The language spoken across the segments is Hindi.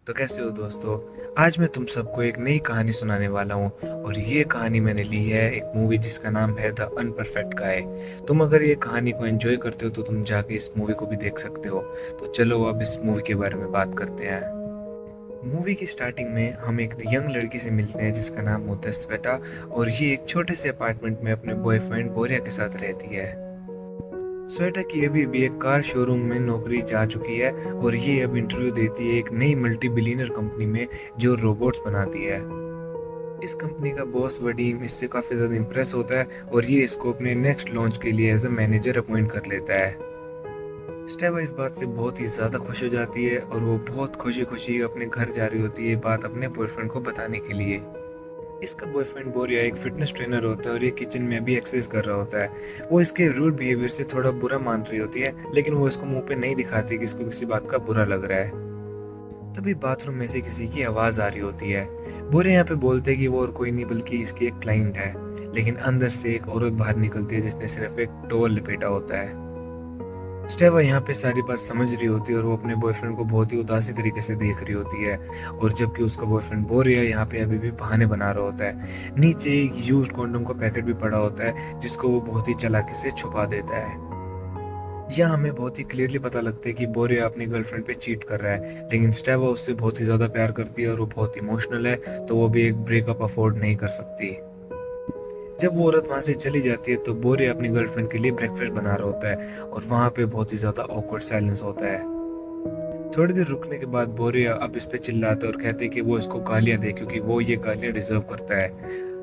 तो कैसे हो दोस्तों। आज मैं तुम सबको एक नई कहानी सुनाने वाला हूँ और ये कहानी मैंने ली है एक मूवी जिसका नाम है द अनपरफेक्ट गाय। तुम अगर ये कहानी को एंजॉय करते हो तो तुम जाके इस मूवी को भी देख सकते हो। तो चलो अब इस मूवी के बारे में बात करते हैं। मूवी की स्टार्टिंग में हम एक यंग लड़की से मिलते हैं जिसका नाम होता है श्वेता। और ये एक छोटे से अपार्टमेंट में अपने बॉयफ्रेंड बोरिया के साथ रहती है। श्वेता की अभी भी एक कार शोरूम में नौकरी जा चुकी है और ये अब इंटरव्यू देती है एक नई मल्टी बिलियनर कंपनी में जो रोबोट्स बनाती है। इस कंपनी का बॉस वडीम इससे काफी ज्यादा इम्प्रेस होता है और ये इसको अपने नेक्स्ट लॉन्च के लिए एज अ मैनेजर अपॉइंट कर लेता है। स्टेवा इस बात से बहुत ही ज्यादा खुश हो जाती है और वो बहुत खुशी खुशी अपने घर जा रही होती है बात अपने बॉयफ्रेंड को बताने के लिए। इसका बॉयफ्रेंड बोरिया एक फिटनेस ट्रेनर होता है और ये किचन में भी एक्सरसाइज कर रहा होता है। वो इसके रूड बिहेवियर से थोड़ा बुरा मान रही होती है लेकिन वो इसको मुंह पे नहीं दिखाती कि इसको किसी बात का बुरा लग रहा है। तभी बाथरूम में से किसी की आवाज आ रही होती है। बोरिया यहाँ पे बोलते हैं कि वो और कोई नहीं बल्कि इसकी एक क्लाइंट है। लेकिन अंदर से एक औरत बाहर निकलती है जिसने सिर्फ एक टॉवल लपेटा होता है। स्टेवा यहाँ पे सारी बात समझ रही होती है और वो अपने बॉयफ्रेंड को बहुत ही उदासी तरीके से देख रही होती है। और जबकि उसका बॉयफ्रेंड बोरिया यहाँ पे अभी भी बहाने बना रहा होता है। नीचे एक यूज्ड कॉन्डोम का पैकेट भी पड़ा होता है जिसको वो बहुत ही चालाकी से छुपा देता है। यह हमें बहुत ही क्लियरली पता लगता है कि बोरिया अपनी गर्लफ्रेंड पे चीट कर रहा है लेकिन स्टेवा उससे बहुत ही ज्यादा प्यार करती है और वो बहुत इमोशनल है तो वो भी एक ब्रेकअप अफोर्ड नहीं कर सकती। जब वो औरत वहां से चली जाती है तो बोरिया अपनी गर्लफ्रेंड के लिए ब्रेकफास्ट बना रहा होता है और वहां पे बहुत ही ज्यादा ऑकवर्ड साइलेंस होता है। थोड़ी देर रुकने के बाद बोरिया अब इस पे चिल्लाता है और कहते हैं कि वो इसको गालियां दे क्योंकि वो ये गालियां डिजर्व करता है।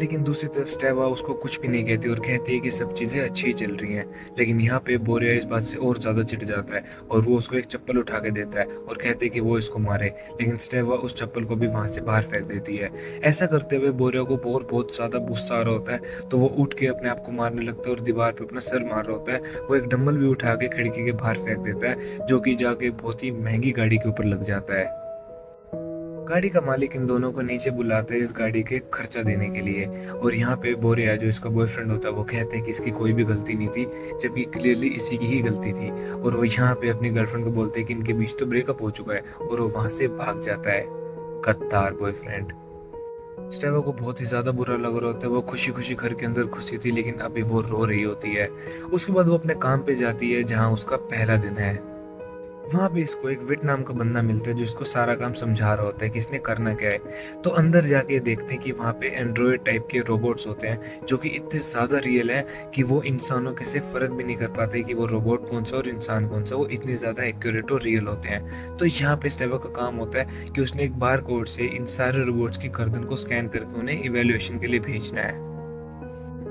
लेकिन दूसरी तरफ स्टेवा उसको कुछ भी नहीं कहती और कहती है कि सब चीजें अच्छी ही चल रही हैं। लेकिन यहाँ पे बोरिया इस बात से और ज्यादा चिढ़ जाता है और वो उसको एक चप्पल उठा के देता है और कहते हैं कि वो इसको मारे। लेकिन स्टेवा उस चप्पल को भी वहां से बाहर फेंक देती है। ऐसा करते हुए बोरिया को बहुत ज्यादा गुस्सा आ रहा होता है तो वो उठ के अपने आप को मारने लगता है और दीवार पे अपना सर मार रहा होता है। वो एक डम्बल भी उठा के खिड़की के बाहर फेंक देता है जो कि जाके बहुत ही महंगी गाड़ी के ऊपर लग जाता है। गाड़ी का मालिक इन दोनों को नीचे बुलाता है इस गाड़ी के खर्चा देने के लिए। और यहाँ पे बोरिया जो इसका बॉयफ्रेंड होता है वो कहते हैं कि इसकी कोई भी गलती नहीं थी जबकि क्लियरली इसी की ही गलती थी। और वो यहाँ पे अपनी गर्लफ्रेंड को बोलते हैं कि इनके बीच तो ब्रेकअप हो चुका है और वो वहां से भाग जाता है। गद्दार बॉयफ्रेंड। स्टेवा को बहुत ही ज्यादा बुरा लग रहा होता है। वो खुशी खुशी घर के अंदर खुशी थी लेकिन अभी वो रो रही होती है। उसके बाद वो अपने काम पे जाती है जहाँ उसका पहला दिन है। वहां पे इसको एक विट नाम का बंदा मिलता है जो इसको सारा काम समझा रहा होता है कि इसने करना क्या है। तो अंदर जाके देखते हैं कि वहां पे एंड्रॉयड टाइप के रोबोट्स होते हैं जो कि इतने ज्यादा रियल हैं कि वो इंसानों के से फर्क भी नहीं कर पाते कि वो रोबोट कौन सा और इंसान कौन सा। वो इतने ज्यादा एक्यूरेट और रियल होते हैं। तो यहाँ पे स्टेवा का काम होता है कि उसने एक बार कोड से इन सारे रोबोट्स की गर्दन को स्कैन करके उन्हें इवेल्युएशन के लिए भेजना है।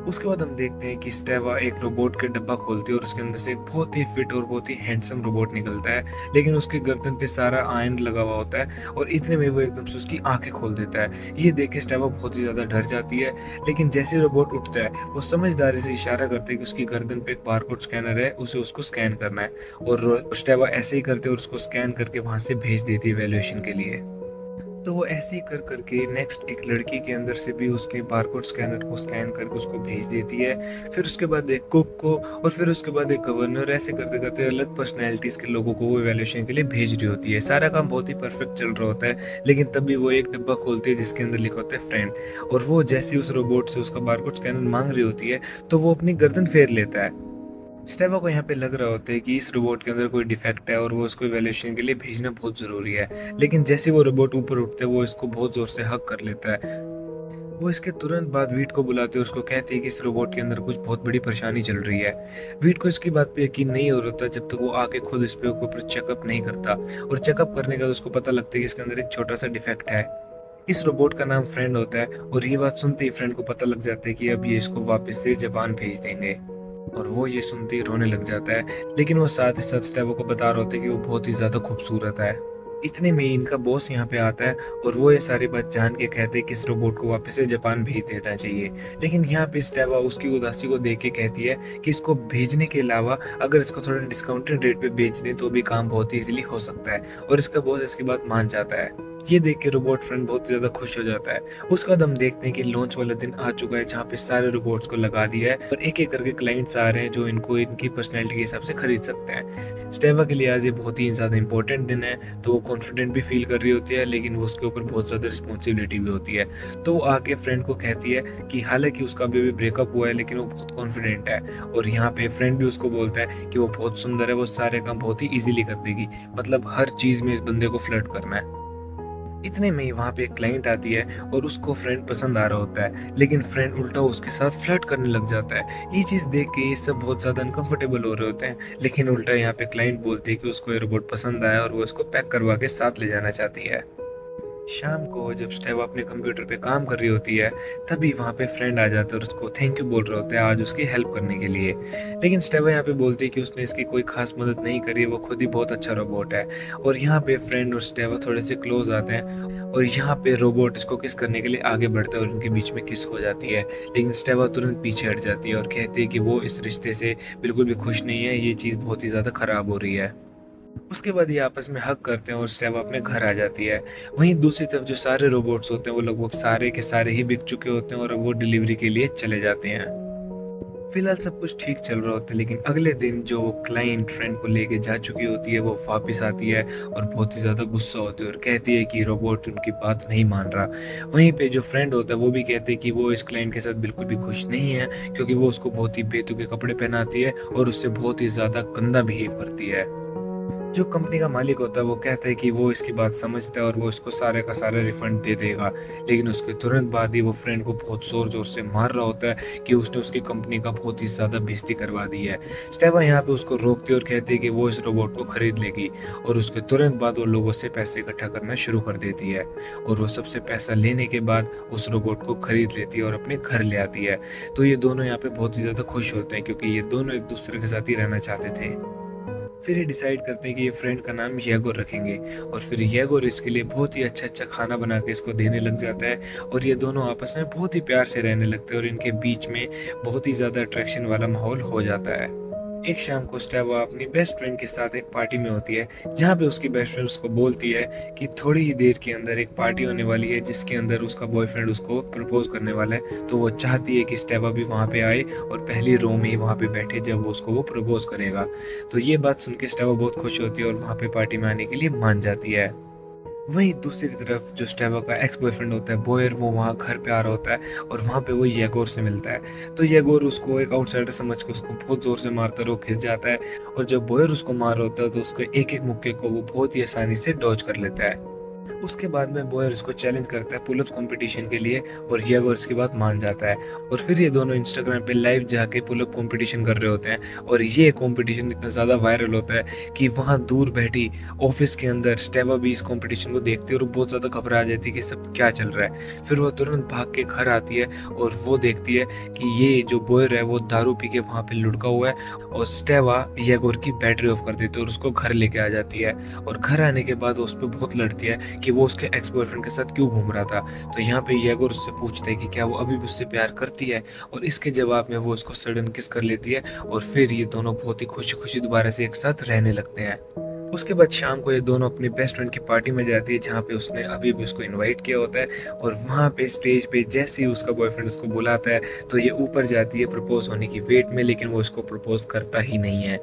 उसके बाद हम देखते हैं कि स्टेवा एक रोबोट के डब्बा खोलती है और उसके अंदर से एक बहुत ही फिट और बहुत ही हैंडसम रोबोट निकलता है। लेकिन उसके गर्दन पे सारा आयरन लगा हुआ होता है और इतने में वो एकदम से उसकी आंखें खोल देता है। ये देख के स्टेवा बहुत ही ज्यादा डर जाती है। लेकिन जैसे रोबोट उठता है वो समझदारी से इशारा करते हैं कि उसकी गर्दन पे एक बारकोड स्कैनर है उसे उसको स्कैन करना है। और स्टेवा ऐसे ही करते और उसको स्कैन करके वहां से भेज देती है वैल्यूएशन के लिए। तो वो ऐसे ही कर करके नेक्स्ट एक लड़की के अंदर से भी उसके बारकोड स्कैनर को स्कैन करके उसको भेज देती है। फिर उसके बाद एक कुक को और फिर उसके बाद एक गवर्नर। ऐसे करते करते अलग पर्सनैलिटीज के लोगों को वो इवैल्यूएशन के लिए भेज रही होती है। सारा काम बहुत ही परफेक्ट चल रहा होता है लेकिन तभी वो एक डब्बा खोलती है जिसके अंदर लिखा होता है फ्रेंड। और वो जैसे ही उस रोबोट से उसका बारकोड स्कैनर मांग रही होती है तो वो अपनी गर्दन फेर लेता है। स्टेवा को यहाँ पे लग रहा होता है कि इस रोबोट के अंदर कोई डिफेक्ट है और वो उसको इवैल्यूएशन के लिए भेजना बहुत जरूरी है। लेकिन जैसे वो रोबोट ऊपर उठता है वो इसको बहुत जोर से हक कर लेता है। वो इसके तुरंत बाद वीट को बुलाते हैं। उसको कहते हैं कि इस रोबोट के अंदर कुछ बहुत बड़ी परेशानी चल रही है। वीट को इसकी बात पे यकीन नहीं हो रहा था जब तक वो आके खुद इस पे ऊपर चेकअप नहीं करता। और चेकअप करने के बाद उसको पता लगता है कि इसके अंदर एक छोटा सा डिफेक्ट है। इस रोबोट का नाम फ्रेंड होता है और ये बात सुनते ही फ्रेंड को पता लग जाता है कि अब ये इसको वापस से जापान भेज देंगे। और वो ये सुनते ही रोने लग जाता है। लेकिन वो साथ ही साथ स्टेवो को बता रहा होता है कि वो बहुत ही ज्यादा खूबसूरत है। इतने में ही इनका बॉस यहाँ पे आता है और वो ये सारी बात जान के कहते हैं कि इस रोबोट को वापस से जापान भेज देना चाहिए। लेकिन यहाँ पे स्टेवा उसकी उदासी को देख के कहती है कि इसको भेजने के अलावा अगर इसको थोड़ा डिस्काउंटेड रेट पे बेच दें तो भी काम बहुत इजीली हो सकता है। और इसका बॉस इसकी बात मान जाता है। ये देख के रोबोट फ्रेंड बहुत ज़्यादा खुश हो जाता है। उसके बाद हम देखते हैं कि लॉन्च वाला दिन आ चुका है जहाँ पे सारे रोबोट्स को लगा दिया है और एक-एक करके क्लाइंट्स आ रहे हैं जो इनको इनकी पर्सनैलिटी के हिसाब से खरीद सकते हैं। स्टेवा के लिए आज ये बहुत ही ज़्यादा इंपॉर्टेंट दिन है, तो वो कॉन्फिडेंट भी फील कर रही होती है, लेकिन वो उसके ऊपर बहुत ज़्यादा रिस्पॉन्सिबिलिटी भी होती है। तो वो आके फ्रेंड को कहती है कि हालाँकि उसका अभी-अभी ब्रेकअप हुआ है, लेकिन वो बहुत कॉन्फिडेंट है और यहाँ पे फ्रेंड भी उसको बोलता है कि वो बहुत सुंदर है, वो सारे काम बहुत ही ईज़िली कर देगी। मतलब हर चीज़ में इस बंदे को फ्लर्ट करना है। इतने में ही वहाँ पे एक क्लाइंट आती है और उसको फ्रेंड पसंद आ रहा होता है, लेकिन फ्रेंड उल्टा उसके साथ फ्लर्ट करने लग जाता है। ये चीज़ देख के ये सब बहुत ज़्यादा अनकंफर्टेबल हो रहे होते हैं, लेकिन उल्टा यहाँ पे क्लाइंट बोलती है कि उसको ये रोबोट पसंद आया और वो इसको पैक करवा के साथ ले जाना चाहती है। शाम को जब स्टेवा अपने कंप्यूटर पे काम कर रही होती है, तभी वहाँ पे फ्रेंड आ जाता है और उसको थैंक यू बोल रहा होता है आज उसकी हेल्प करने के लिए। लेकिन स्टेवा यहाँ पे बोलती है कि उसने इसकी कोई खास मदद नहीं करी है, वो खुद ही बहुत अच्छा रोबोट है। और यहाँ पे फ्रेंड और स्टेवा थोड़े से क्लोज आते हैं और यहाँ पे रोबोट इसको किस करने के लिए आगे बढ़ता है और उनके बीच में किस हो जाती है। लेकिन स्टेवा तुरंत पीछे हट जाती है और कहती है कि वो इस रिश्ते से बिल्कुल भी खुश नहीं है, ये चीज़ बहुत ही ज़्यादा खराब हो रही है। उसके बाद ये आपस में हग करते हैं और स्टेवा अपने घर आ जाती है। वहीं दूसरी तरफ जो सारे रोबोट्स होते हैं वो लगभग सारे के सारे ही बिक चुके होते हैं और अब वो डिलीवरी के लिए चले जाते हैं। फिलहाल सब कुछ ठीक चल रहा होता है, लेकिन अगले दिन जो क्लाइंट फ्रेंड को लेके जा चुकी होती है वो वापस आती है और बहुत ही ज़्यादा गुस्सा होती है और कहती है कि रोबोट उनकी बात नहीं मान रहा। वहीं पे जो फ्रेंड होता है वो भी कहते हैं कि वो इस क्लाइंट के साथ बिल्कुल भी खुश नहीं है, क्योंकि वो उसको बहुत ही बेतुके कपड़े पहनाती है और उससे बहुत ही ज़्यादा गंदा बिहेव करती है। जो कंपनी का मालिक होता है वो कहता है कि वो इसकी बात समझता है और वो इसको सारे का सारा रिफंड दे देगा। लेकिन उसके तुरंत बाद ही वो फ्रेंड को बहुत जोर-जोर से मार रहा होता है कि उसने उसकी कंपनी का बहुत ही ज़्यादा बेइज्जती करवा दी है। स्टेवा यहाँ पे उसको रोकती है और कहती है कि वो इस रोबोट को खरीद लेगी और उसके तुरंत बाद वो लोगों से पैसे इकट्ठा करना शुरू कर देती है और वो सबसे पैसा लेने के बाद उस रोबोट को खरीद लेती है और अपने घर ले आती है। तो ये दोनों यहाँ पे बहुत ही ज़्यादा खुश होते हैं, क्योंकि ये दोनों एक दूसरे के साथ ही रहना चाहते थे। फिर ये डिसाइड करते हैं कि ये फ्रेंड का नाम येगोर रखेंगे और फिर येगोर इसके लिए बहुत ही अच्छा-अच्छा खाना बना के इसको देने लग जाता है और ये दोनों आपस में बहुत ही प्यार से रहने लगते हैं और इनके बीच में बहुत ही ज़्यादा अट्रैक्शन वाला माहौल हो जाता है। एक शाम को स्टेवा अपनी बेस्ट फ्रेंड के साथ एक पार्टी में होती है, जहाँ पे उसकी बेस्ट फ्रेंड उसको बोलती है कि थोड़ी ही देर के अंदर एक पार्टी होने वाली है जिसके अंदर उसका बॉयफ्रेंड उसको प्रपोज करने वाला है। तो वो चाहती है कि स्टेवा भी वहाँ पे आए और पहली रो में ही वहाँ पे बैठे जब वो उसको वो प्रपोज करेगा। तो ये बात सुन के स्टेवा बहुत खुश होती है और वहाँ पे पार्टी में आने के लिए मान जाती है। वहीं दूसरी तरफ जो स्टेवा का एक्स बॉयफ्रेंड होता है बोयर, वो वहाँ घर पे आ रहा होता है और वहाँ पे वो येगोर से मिलता है। तो येगोर उसको एक आउटसाइडर समझ के उसको बहुत जोर से मारता है और वो गिर जाता है और जब बोयर उसको मार रहा होता है तो उसको एक-एक मुक्के को वो बहुत ही आसानी से डॉज कर लेता है। उसके बाद में बोयर इसको चैलेंज करता है पुल अप कंपटीशन के लिए और येगोर इसकी बात मान जाता है और फिर ये दोनों इंस्टाग्राम पे लाइव जाके पुल अप कंपटीशन कर रहे होते हैं और ये कंपटीशन इतना ज़्यादा वायरल होता है कि वहाँ दूर बैठी ऑफिस के अंदर स्टेवा भी इस कंपटीशन को देखती है और बहुत ज़्यादा घबरा जाती है कि सब क्या चल रहा है। फिर वो तुरंत भाग के घर आती है और वो देखती है कि ये जो बोयर है वो दारू पी के वहाँ पे लुढ़का हुआ है और स्टेवा येगोर की बैटरी ऑफ कर देती है और उसको घर लेके आ जाती है और घर आने के बाद वो उस पर बहुत लड़ती है कि वो उसके एक्स बॉयफ्रेंड के साथ क्यों घूम रहा था। तो यहाँ पे येगोर उससे पूछता है कि क्या वो अभी भी उससे प्यार करती है और इसके जवाब में वो उसको सडन किस कर लेती है और फिर ये दोनों बहुत ही खुशी-खुशी दोबारा से एक साथ रहने लगते हैं। उसके बाद शाम को ये दोनों अपनी बेस्ट फ्रेंड की पार्टी में जाती है जहाँ पे उसने अभी भी उसको इनवाइट किया होता है और वहाँ पे स्टेज पे जैसे ही उसका बॉयफ्रेंड उसको बुलाता है तो ये ऊपर जाती है प्रपोज होने की वेट में, लेकिन वो इसको प्रपोज करता ही नहीं है।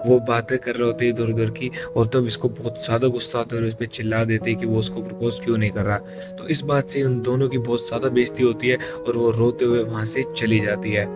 वो बातें कर रहे होते हैं इधर-उधर की और तब इसको बहुत ज़्यादा गुस्सा आता है और इस पे चिल्ला देते हैं कि वो उसको प्रपोज क्यों नहीं कर रहा। तो इस बात से उन दोनों की बहुत ज़्यादा बेइज्जती होती है और वो रोते हुए वहाँ से चली जाती है।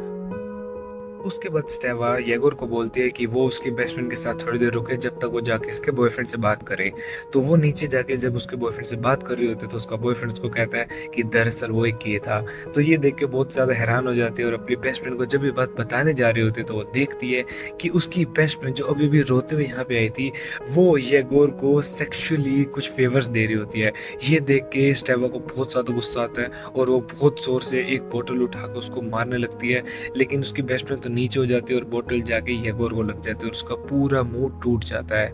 उसके बाद स्टेवा येगोर को बोलती है कि वो उसकी बेस्ट फ्रेंड के साथ थोड़ी देर रुके जब तक वो जाके इसके बॉयफ्रेंड से बात करे। तो वो नीचे जाके जब उसके बॉयफ्रेंड से बात कर रही होती है तो उसका बॉयफ्रेंड उसको कहता है कि दरअसल वो एक ये था। तो ये देख के बहुत ज़्यादा हैरान हो जाती है और अपनी बेस्ट फ्रेंड को जब ये बात बताने जा रही होती है तो वो देखती है कि उसकी बेस्ट फ्रेंड जो अभी भी रोते हुए यहाँ पे आई थी, वो येगोर को सेक्सुअली कुछ फेवर्स दे रही होती है। ये देख के स्टेवा को बहुत ज़्यादा गुस्सा आता है और वो बहुत ज़ोर से एक बोतल उठा के उसको मारने लगती है, लेकिन उसकी बेस्ट फ्रेंड तो नीचे हो जाती है और बोतल जाके येगोर को लग जाती है और उसका पूरा मुंह टूट जाता है।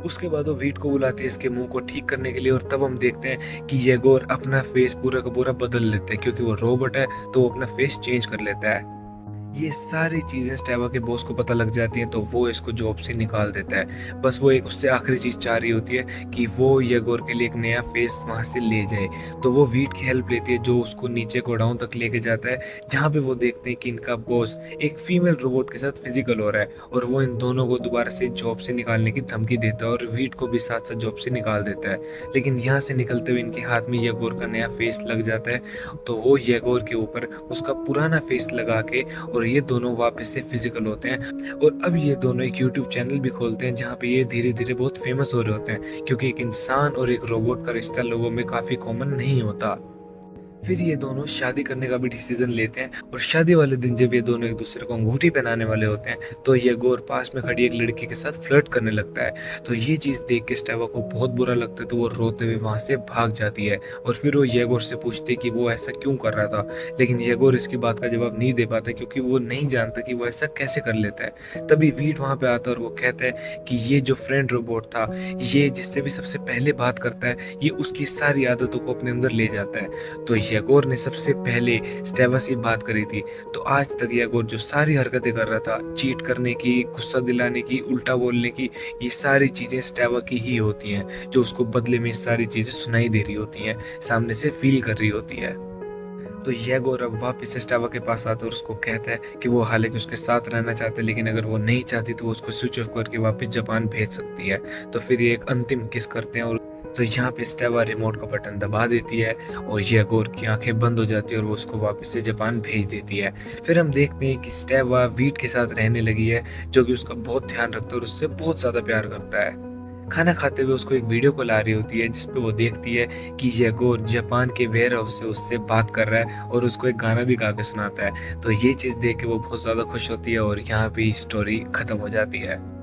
उसके बाद वो वीट को बुलाती है इसके मुंह को ठीक करने के लिए और तब हम देखते हैं कि येगोर अपना फेस पूरा का पूरा बदल लेता है, क्योंकि वो रोबोट है तो वो अपना फेस चेंज कर लेता है। ये सारी चीज़ें स्टेवा के बॉस को पता लग जाती हैं, तो वो इसको जॉब से निकाल देता है। बस वो एक उससे आखिरी चीज़ चाह रही होती है कि वो येगोर के लिए एक नया फेस वहाँ से ले जाए। तो वो वीट की हेल्प लेती है जो उसको नीचे गोडाउन तक लेके जाता है, जहाँ पे वो देखते हैं कि इनका बॉस एक फीमेल रोबोट के साथ फिजिकल हो रहा है और वो इन दोनों को दोबारा से जॉब से निकालने की धमकी देता है और वीट को भी साथ-साथ जॉब से निकाल देता है। लेकिन यहाँ से निकलते हुए इनके हाथ में येगोर का नया फेस लग जाता है, तो वो येगोर के ऊपर उसका पुराना फेस लगा के और ये दोनों वापस से फिजिकल होते हैं और अब ये दोनों एक यूट्यूब चैनल भी खोलते हैं जहाँ पे ये धीरे धीरे बहुत फेमस हो रहे होते हैं, क्योंकि एक इंसान और एक रोबोट का रिश्ता लोगों में काफी कॉमन नहीं होता। फिर ये दोनों शादी करने का भी डिसीजन लेते हैं और शादी वाले दिन जब ये दोनों एक दूसरे को अंगूठी पहनाने वाले होते हैं, तो ये गोर पास में खड़ी एक लड़की के साथ फ्लर्ट करने लगता है। तो ये चीज देख के स्टेवा को बहुत बुरा लगता है, तो वो रोते हुए वहां से भाग जाती है और फिर वो येगोर से पूछती है कि वो ऐसा क्यों कर रहा था। लेकिन येगोर इसकी बात का जवाब नहीं दे पाता, क्योंकि वो नहीं जानता कि वो ऐसा कैसे कर लेता है। तभी वीट वहां पे आता है और वो कहता है कि ये जो फ्रेंड रोबोट था, ये जिससे भी सबसे पहले बात करता है, ये उसकी सारी आदतों को अपने अंदर ले जाता है। तो येगोर ने सबसे पहले स्टेवा से बात करी थी, तो आज तक येगोर जो सारी हरकतें कर रहा था, चीट करने की, गुस्सा दिलाने की, उल्टा बोलने की, ये सारी चीजें स्टेवा की ही होती हैं, जो उसको बदले में ये सारी चीजें सुनाई दे रही होती हैं, सामने से फील कर रही होती है। तो येगोर अब वापस से स्टेवा के पास आता है और उसको कहता है कि वो हालांकि उसके साथ रहना चाहते हैं, लेकिन अगर वो नहीं चाहती तो वो उसको स्विच ऑफ करके वापस जापान भेज सकती है। तो फिर ये एक अंतिम किस करते हैं और तो यहाँ पे स्टेवा रिमोट का बटन दबा देती है और येगोर की आंखें बंद हो जाती है और वो उसको वापस से जापान भेज देती है। फिर हम देखते हैं कि स्टेवा वीट के साथ रहने लगी है, जो कि उसका बहुत ध्यान रखता है और उससे बहुत ज्यादा प्यार करता है। खाना खाते हुए उसको एक वीडियो कॉल आ रही होती है, जिसपे वो देखती है कि येगोर जापान के वेयर हाउस से उससे बात कर रहा है और उसको एक गाना भी गा के सुनाता है। तो ये चीज देख के वो बहुत ज्यादा खुश होती है और यहाँ पे स्टोरी खत्म हो जाती है।